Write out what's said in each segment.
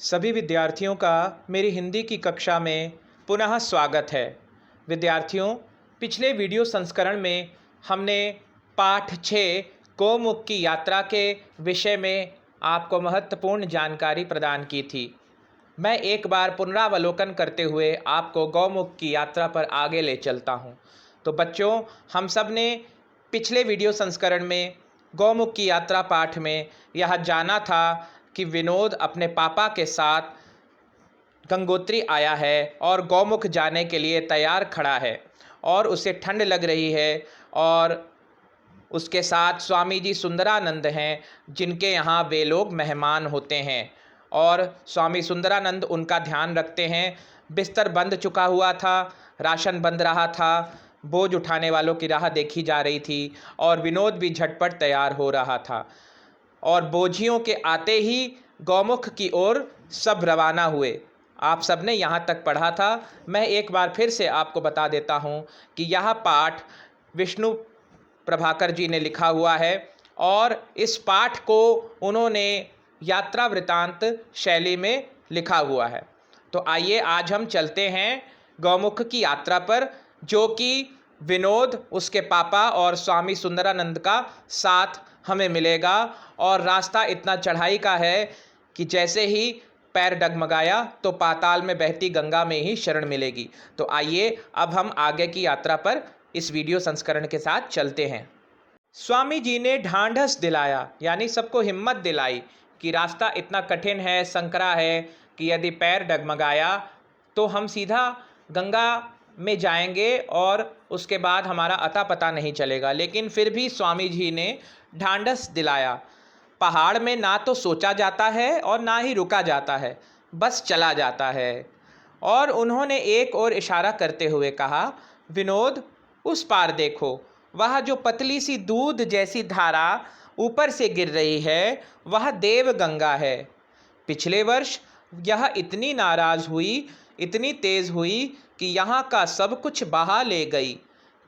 सभी विद्यार्थियों का मेरी हिंदी की कक्षा में पुनः स्वागत है। विद्यार्थियों, पिछले वीडियो संस्करण में हमने पाठ 6 गौमुख की यात्रा के विषय में आपको महत्वपूर्ण जानकारी प्रदान की थी। मैं एक बार पुनरावलोकन करते हुए आपको गौमुख की यात्रा पर आगे ले चलता हूँ। तो बच्चों, हम सब ने पिछले वीडियो संस्करण में गौमुख की यात्रा पाठ में यह जाना था कि विनोद अपने पापा के साथ गंगोत्री आया है और गौमुख जाने के लिए तैयार खड़ा है और उसे ठंड लग रही है और उसके साथ स्वामी जी सुंदरानंद हैं, जिनके यहाँ वे लोग मेहमान होते हैं और स्वामी सुंदरानंद उनका ध्यान रखते हैं। बिस्तर बंद चुका हुआ था, राशन बंद रहा था, बोझ उठाने वालों की राह देखी जा रही थी और विनोद भी झटपट तैयार हो रहा था और बोझियों के आते ही गौमुख की ओर सब रवाना हुए। आप सब ने यहाँ तक पढ़ा था। मैं एक बार फिर से आपको बता देता हूँ कि यह पाठ विष्णु प्रभाकर जी ने लिखा हुआ है और इस पाठ को उन्होंने यात्रा वृतांत शैली में लिखा हुआ है। तो आइए आज हम चलते हैं गौमुख की यात्रा पर, जो कि विनोद, उसके पापा और स्वामी सुंदरानंद का साथ हमें मिलेगा। और रास्ता इतना चढ़ाई का है कि जैसे ही पैर डगमगाया तो पाताल में बहती गंगा में ही शरण मिलेगी। तो आइए अब हम आगे की यात्रा पर इस वीडियो संस्करण के साथ चलते हैं। स्वामी जी ने ढांढस दिलाया, यानी सबको हिम्मत दिलाई कि रास्ता इतना कठिन है, संकरा है कि यदि पैर डगमगाया तो हम सीधा गंगा में जाएंगे और उसके बाद हमारा अता पता नहीं चलेगा। लेकिन फिर भी स्वामी जी ने ढांढस दिलाया। पहाड़ में ना तो सोचा जाता है और ना ही रुका जाता है, बस चला जाता है। और उन्होंने एक और इशारा करते हुए कहा, विनोद, उस पार देखो, वह जो पतली सी दूध जैसी धारा ऊपर से गिर रही है, वह देव गंगा है। पिछले वर्ष यह इतनी नाराज हुई, इतनी तेज हुई कि यहाँ का सब कुछ बहा ले गई,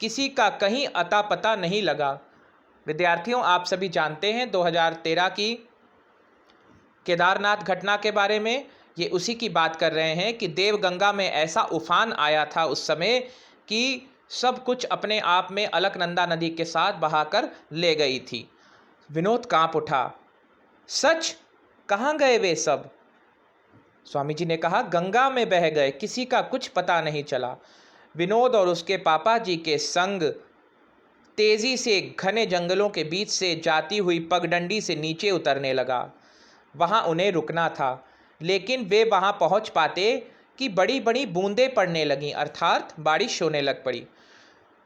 किसी का कहीं अता पता नहीं लगा। विद्यार्थियों, आप सभी जानते हैं 2013 की केदारनाथ घटना के बारे में। ये उसी की बात कर रहे हैं कि देवगंगा में ऐसा उफान आया था उस समय कि सब कुछ अपने आप में अलकनंदा नदी के साथ बहाकर ले गई थी। विनोद कांप उठा। सच? कहाँ गए वे सब? स्वामी जी ने कहा, गंगा में बह गए, किसी का कुछ पता नहीं चला। विनोद और उसके पापा जी के संग तेजी से घने जंगलों के बीच से जाती हुई पगडंडी से नीचे उतरने लगा। वहाँ उन्हें रुकना था, लेकिन वे वहाँ पहुँच पाते कि बड़ी बड़ी बूंदें पड़ने लगीं, अर्थात बारिश होने लग पड़ी।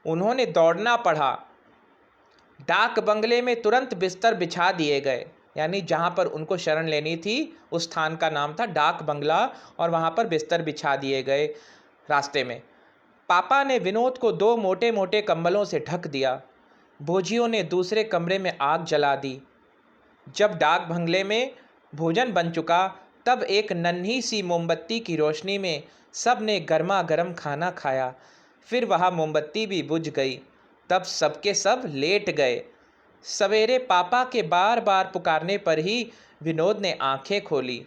उन्होंने दौड़ना पड़ा। डाक बंगले में तुरंत बिस्तर बिछा दिए गए, यानी जहाँ पर उनको शरण लेनी थी उस स्थान का नाम था डाक बंगला, और वहाँ पर बिस्तर बिछा दिए गए रास्ते में। पापा ने विनोद को 2 मोटे मोटे कंबलों से ढक दिया। भोजियों ने दूसरे कमरे में आग जला दी। जब डाक बंगले में भोजन बन चुका, तब एक नन्ही सी मोमबत्ती की रोशनी में सब ने गर्मा गर्म खाना खाया। फिर वह मोमबत्ती भी बुझ गई। तब सबके सब लेट गए। सवेरे पापा के बार बार पुकारने पर ही विनोद ने आंखें खोली।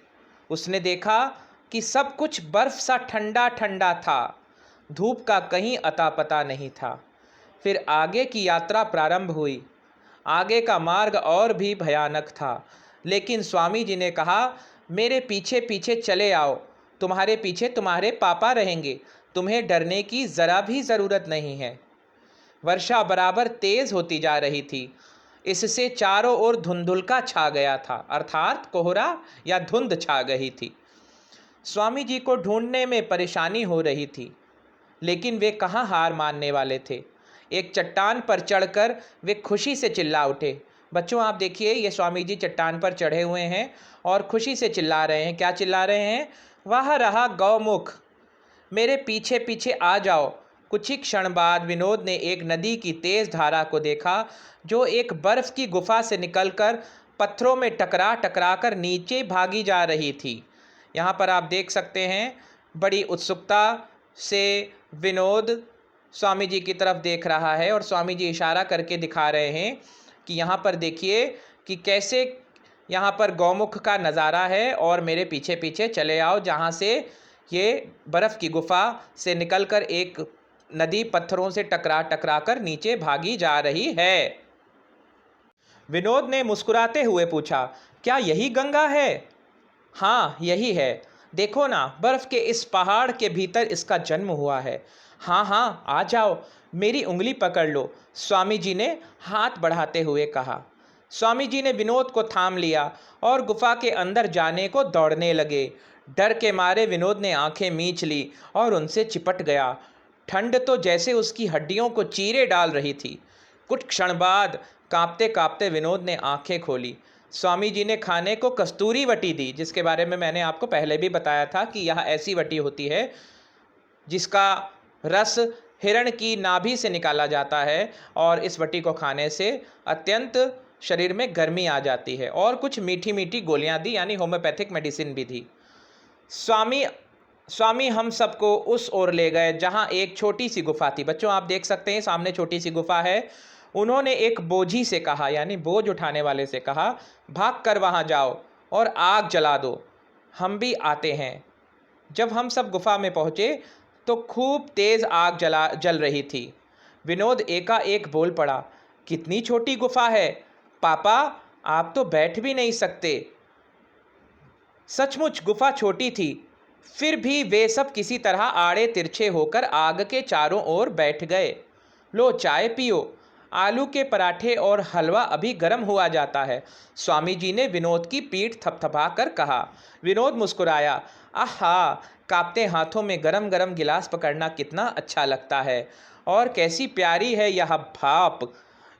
उसने देखा कि सब कुछ बर्फ सा ठंडा ठंडा था, धूप का कहीं अता पता नहीं था। फिर आगे की यात्रा प्रारंभ हुई। आगे का मार्ग और भी भयानक था, लेकिन स्वामी जी ने कहा, मेरे पीछे पीछे चले आओ, तुम्हारे पीछे तुम्हारे पापा रहेंगे, तुम्हें डरने की ज़रा भी ज़रूरत नहीं है। वर्षा बराबर तेज़ होती जा रही थी। इससे चारों ओर धुंधुलका छा गया था, अर्थात कोहरा या धुंध छा गई थी। स्वामी जी को ढूंढने में परेशानी हो रही थी, लेकिन वे कहाँ हार मानने वाले थे। एक चट्टान पर चढ़कर वे खुशी से चिल्ला उठे। बच्चों, आप देखिए, ये स्वामी जी चट्टान पर चढ़े हुए हैं और खुशी से चिल्ला रहे हैं। क्या चिल्ला रहे हैं? वह रहा गौमुख, मेरे पीछे पीछे आ जाओ। कुछ ही क्षण बाद विनोद ने एक नदी की तेज धारा को देखा, जो एक बर्फ की गुफा से निकलकर पत्थरों में टकरा टकरा कर नीचे भागी जा रही थी। यहाँ पर आप देख सकते हैं, बड़ी उत्सुकता से विनोद स्वामी जी की तरफ देख रहा है और स्वामी जी इशारा करके दिखा रहे हैं कि यहाँ पर देखिए कि कैसे यहाँ पर गौमुख का नज़ारा है और मेरे पीछे पीछे चले आओ, जहाँ से ये बर्फ़ की गुफ़ा से निकलकर एक नदी पत्थरों से टकरा टकरा कर नीचे भागी जा रही है। विनोद ने मुस्कुराते हुए पूछा, क्या यही गंगा है? हाँ, यही है। देखो ना, बर्फ के इस पहाड़ के भीतर इसका जन्म हुआ है। हाँ हाँ, आ जाओ, मेरी उंगली पकड़ लो, स्वामी जी ने हाथ बढ़ाते हुए कहा। स्वामी जी ने विनोद को थाम लिया और गुफा के अंदर जाने को दौड़ने लगे। डर के मारे विनोद ने आंखें मींच ली और उनसे चिपट गया। ठंड तो जैसे उसकी हड्डियों को चीरे डाल रही थी। कुछ क्षण बाद कांपते कांपते विनोद ने आंखें खोली। स्वामी जी ने खाने को कस्तूरी वटी दी, जिसके बारे में मैंने आपको पहले भी बताया था कि यह ऐसी वटी होती है जिसका रस हिरण की नाभि से निकाला जाता है और इस वटी को खाने से अत्यंत शरीर में गर्मी आ जाती है। और कुछ मीठी मीठी गोलियां दी, यानी होम्योपैथिक मेडिसिन भी दी। स्वामी स्वामी हम सबको उस ओर ले गए जहां एक छोटी सी गुफा थी। बच्चों, आप देख सकते हैं सामने छोटी सी गुफा है। उन्होंने एक बोझी से कहा, यानी बोझ उठाने वाले से कहा, भाग कर वहां जाओ और आग जला दो, हम भी आते हैं। जब हम सब गुफा में पहुंचे तो खूब तेज आग जल रही थी। विनोद एकाएक बोल पड़ा, कितनी छोटी गुफा है पापा, आप तो बैठ भी नहीं सकते। सचमुच गुफा छोटी थी, फिर भी वे सब किसी तरह आड़े तिरछे होकर आग के चारों ओर बैठ गए। लो चाय पियो, आलू के पराठे और हलवा अभी गर्म हुआ जाता है, स्वामी जी ने विनोद की पीठ थपथपा कर कहा। विनोद मुस्कुराया, आहा, कांपते हाथों में गरम गरम गिलास पकड़ना कितना अच्छा लगता है, और कैसी प्यारी है यह भाप।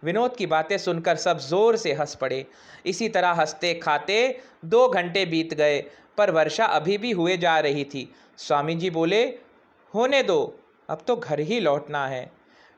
विनोद की बातें सुनकर सब जोर से हंस पड़े। इसी तरह हंसते खाते 2 घंटे बीत गए, पर वर्षा अभी भी हुए जा रही थी। स्वामी जी बोले, होने दो, अब तो घर ही लौटना है।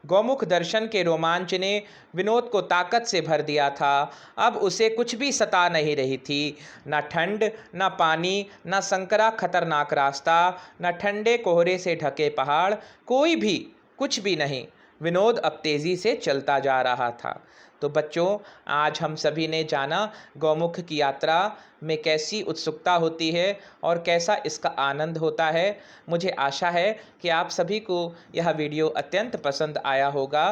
गौमुख दर्शन के रोमांच ने विनोद को ताकत से भर दिया था। अब उसे कुछ भी सता नहीं रही थी, न ठंड, न पानी, न संकरा खतरनाक रास्ता, न ठंडे कोहरे से ढके पहाड़, कोई भी, कुछ भी नहीं। विनोद अब तेज़ी से चलता जा रहा था। तो बच्चों, आज हम सभी ने जाना गौमुख की यात्रा में कैसी उत्सुकता होती है और कैसा इसका आनंद होता है। मुझे आशा है कि आप सभी को यह वीडियो अत्यंत पसंद आया होगा।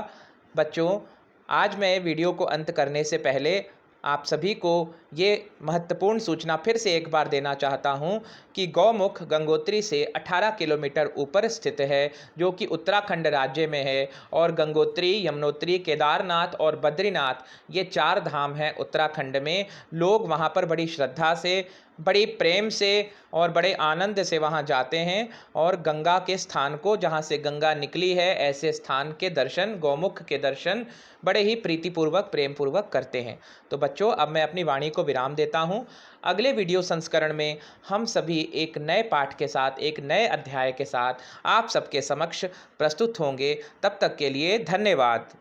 बच्चों, आज मैं वीडियो को अंत करने से पहले आप सभी को ये महत्वपूर्ण सूचना फिर से एक बार देना चाहता हूँ कि गौमुख गंगोत्री से 18 किलोमीटर ऊपर स्थित है, जो कि उत्तराखंड राज्य में है। और गंगोत्री, यमुनोत्री, केदारनाथ और बद्रीनाथ, ये 4 धाम हैं उत्तराखंड में। लोग वहाँ पर बड़ी श्रद्धा से, बड़ी प्रेम से और बड़े आनंद से वहाँ जाते हैं और गंगा के स्थान को, जहाँ से गंगा निकली है, ऐसे स्थान के दर्शन, गौमुख के दर्शन बड़े ही प्रीतिपूर्वक, प्रेम पूर्वक करते हैं। तो बच्चों, अब मैं अपनी वाणी को विराम देता हूँ। अगले वीडियो संस्करण में हम सभी एक नए पाठ के साथ, एक नए अध्याय के साथ आप सबके समक्ष प्रस्तुत होंगे। तब तक के लिए धन्यवाद।